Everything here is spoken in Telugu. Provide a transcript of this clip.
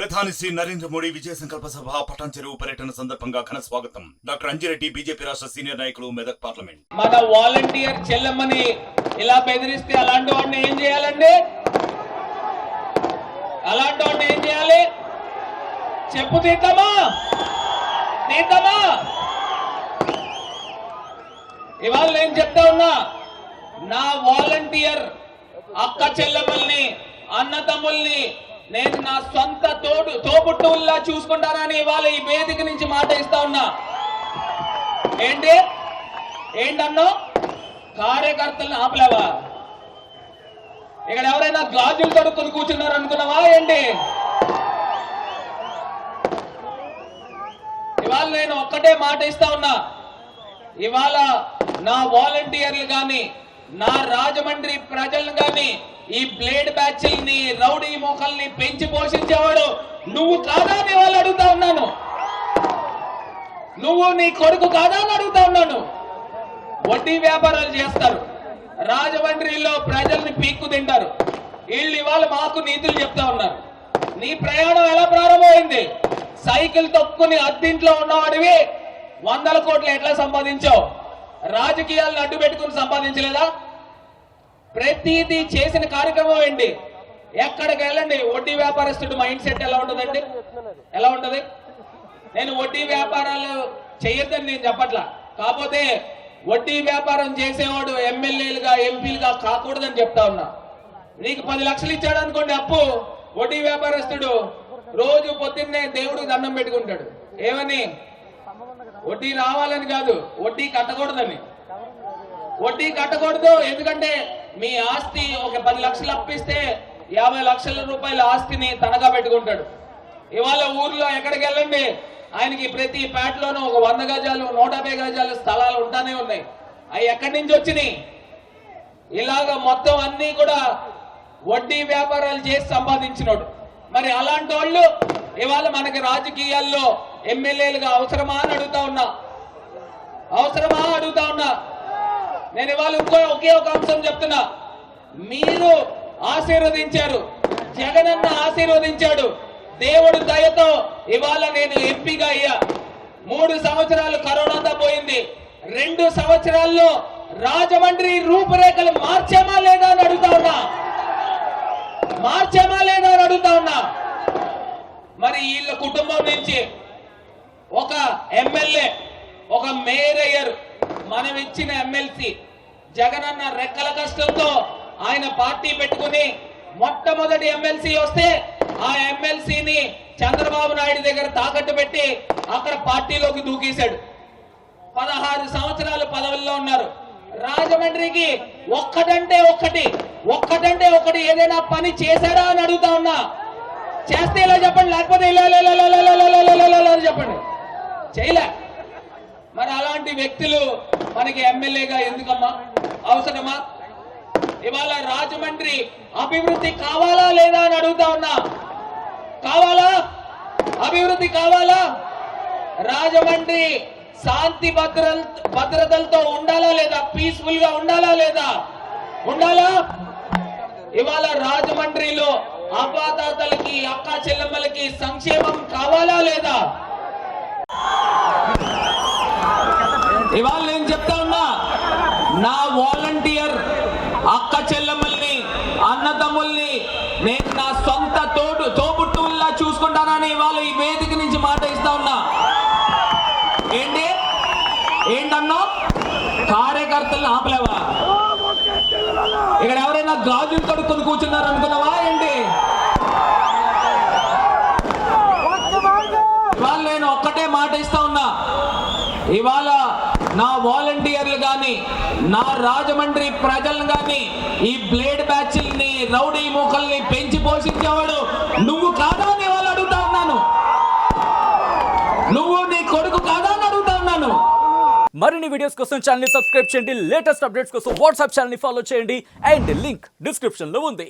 ప్రధాని శ్రీ నరేంద్ర మోడీ విజయ సంకల్ప సభ పటాన్ చెరువు పర్యటన సందర్భంగా ఘన స్వాగతం. డాక్టర్ అంజిరెడ్డి బీజేపీ రాష్ట్ర సీనియర్ నాయకులు, మెదక్ పార్లమెంట్. మన వాలంటీర్ చెల్లెమ్మని ఇలా బెదిరిస్తే అలాంటి వాడిని ఏం చేయాలండి? అలాంటి వాడిని ఏం చేయాలి? చెప్పు తీద్దామా? ఇవాళ నేను చెప్తా ఉన్నా, నా వాలంటీర్ అక్క చెల్లెమ్మల్ని, అన్న తమ్ముల్ని నేను నా సొంత తోబుట్టువుల్లా చూసుకుంటానని ఇవాళ ఈ వేదిక నుంచి మాట ఇస్తా ఉన్నా. ఏంటన్నో కార్యకర్తలను ఆపలేవా? ఇక్కడ ఎవరైనా గాజులు తడుక్కుని కూర్చున్నారు అనుకున్నావా ఏంటి? ఇవాళ నేను ఒక్కటే మాట ఇస్తా ఉన్నా, ఇవాళ నా వాలంటీర్లు గాని, నా రాజమండ్రి ప్రజలను గాని, ఈ బ్లేడ్ బ్యాచ్ల్ని, రౌడీ మోకల్ని పెంచి పోషించేవాడు నువ్వు కాదా అని వాళ్ళు అడుగుతా ఉన్నాను. నువ్వు నీ కొడుకు కాదా అని అడుగుతా ఉన్నాను. వడ్డీ వ్యాపారాలు చేస్తారు, రాజమండ్రిలో ప్రజల్ని పీక్కు తింటారు. వీళ్ళు ఇవాళ మాకు నీతులు చెప్తా ఉన్నారు. నీ ప్రయాణం ఎలా ప్రారంభమైంది? సైకిల్ తొక్కుని అద్దింట్లో ఉన్నవాడివి 100 కోట్లు ఎట్లా సంపాదించావు? రాజకీయాలను అడ్డు పెట్టుకుని సంపాదించలేదా? ప్రతిదీ చేసిన కార్యక్రమం ఏంటి? ఎక్కడికి వెళ్ళండి, వడ్డీ వ్యాపారస్తుడు మైండ్ సెట్ ఎలా ఉంటుందండి? ఎలా ఉంటది? నేను వడ్డీ వ్యాపారాలు చేయొద్దని నేను చెప్పట్లా, కాకపోతే వడ్డీ వ్యాపారం చేసేవాడు ఎమ్మెల్యేలుగా, ఎంపీలుగా కాకూడదని చెప్తా ఉన్నా. నీకు 10 లక్షలు ఇచ్చాడు అనుకోండి అప్పు, వడ్డీ వ్యాపారస్తుడు రోజు పొద్దున్నే దేవుడికి దండం పెట్టుకుంటాడు. ఏమని? వడ్డీ రావాలని కాదు, వడ్డీ కట్టకూడదని. వడ్డీ కట్టకూడదు, ఎందుకంటే మీ ఆస్తి ఒక 10 లక్షలు అప్పిస్తే 50 లక్షల రూపాయల ఆస్తిని తనగా పెట్టుకుంటాడు. ఇవాళ ఊర్లో ఎక్కడికి వెళ్ళండి, ఆయనకి ప్రతి పేటలోనూ ఒక 100 గజాలు, 150 గజాలు స్థలాలు ఉంటానే ఉన్నాయి. అవి ఎక్కడి నుంచి వచ్చినాయి? ఇలాగ మొత్తం అన్ని కూడా వడ్డీ వ్యాపారాలు చేసి సంపాదించినోడు. మరి అలాంటి వాళ్ళు ఇవాళ మనకి రాజకీయాల్లో ఎమ్మెల్యేలుగా అవసరమా అని అడుగుతా ఉన్నా. అవసరమా అడుగుతా ఉన్నా. నేను ఇవాళ ఒకే ఒక అంశం చెప్తున్నా. మీరు ఆశీర్వదించారు, జగనన్న ఆశీర్వదించాడు, దేవుడు దయతో ఇవాళ నేను ఎంపీగా అయ్యా. 3 సంవత్సరాలు కరోనాతో పోయింది. 2 సంవత్సరాల్లో రాజమండ్రి రూపురేఖలు మార్చామా లేదా అని అడుగుతా ఉన్నా. మరి వీళ్ళ కుటుంబం నుంచి ఒక ఎమ్మెల్యే, ఒక మేయర్ అయ్యారు. మనం ఇచ్చిన ఎమ్మెల్సీ జగనన్న రెక్కల కష్టంతో ఆయన పార్టీ పెట్టుకుని మొట్టమొదటి ఎమ్మెల్సీ వస్తే ఆ ఎమ్మెల్సీని చంద్రబాబు నాయుడు దగ్గర తాకట్టు పెట్టి అక్కడ పార్టీలోకి దూకేశాడు. 16 సంవత్సరాలు పదవుల్లో ఉన్నారు. రాజమండ్రికి ఒక్కటంటే ఒకటి ఏదైనా పని చేశారా అని అడుగుతా ఉన్నా. చేస్తే ఇలా చెప్పండి, లేకపోతే ఇలా చెప్పండి. చేయలే. మరి అలాంటి వ్యక్తులు మనకి ఎమ్మెల్యేగా ఎందుకమ్మా? అవసరమా? ఇవాళ రాజమండ్రి అభివృద్ధి కావాలా లేదా అని అడుగుతా ఉన్నా. కావాలా? అభివృద్ధి కావాలా? రాజమండ్రి శాంతి భద్రతలతో ఉండాలా లేదా? పీస్ఫుల్ గా ఉండాలా లేదా? ఉండాలా? ఇవాళ రాజమండ్రిలో అవ్వాతాతలకి, అక్క చెల్లెమ్మలకి సంక్షేమం కావాలా లేదా? ఇవాళ నేను చెప్తా ఉన్నా, నా వాలంటీర్ అక్క చెల్లెమ్మల్ని, అన్న తమ్ముల్ని నేను నా సొంత తోబుట్టువుల్లా చూసుకుంటానని ఇవాళ ఈ వేదిక నుంచి మాట ఇస్తా ఉన్నా. ఏంటన్నో కార్యకర్తలను ఆపలేవా? ఇక్కడ ఎవరైనా గాజులు తడుక్కుని కూర్చున్నారు అనుకున్నావా ఏంటి? ఇవాళ నేను ఒక్కటే మాట ఇస్తా ఉన్నా, ఇవాళ నా వాలంటీర్లు గాని, నా రాజమండ్రి ప్రజలను గాని, ఈ బ్లేడ్ బ్యాచ్ల్ని, రౌడీ మూకల్ని పెంచి పోషించేవాడు నువ్వు కాదా అని వాళ్ళు అడుగుతా ఉన్నాను. నువ్వు నీ కొడుకు కాదా అని అడుగుతా ఉన్నాను. మరిన్ని వీడియోస్ కోసం ఛానల్ ని సబ్స్క్రైబ్ చేయండి. లేటెస్ట్ అప్డేట్స్ కోసం వాట్సాప్ ఛానల్ ని ఫాలో చేయండి. అండ్ లింక్ డిస్క్రిప్షన్ లో ఉంది.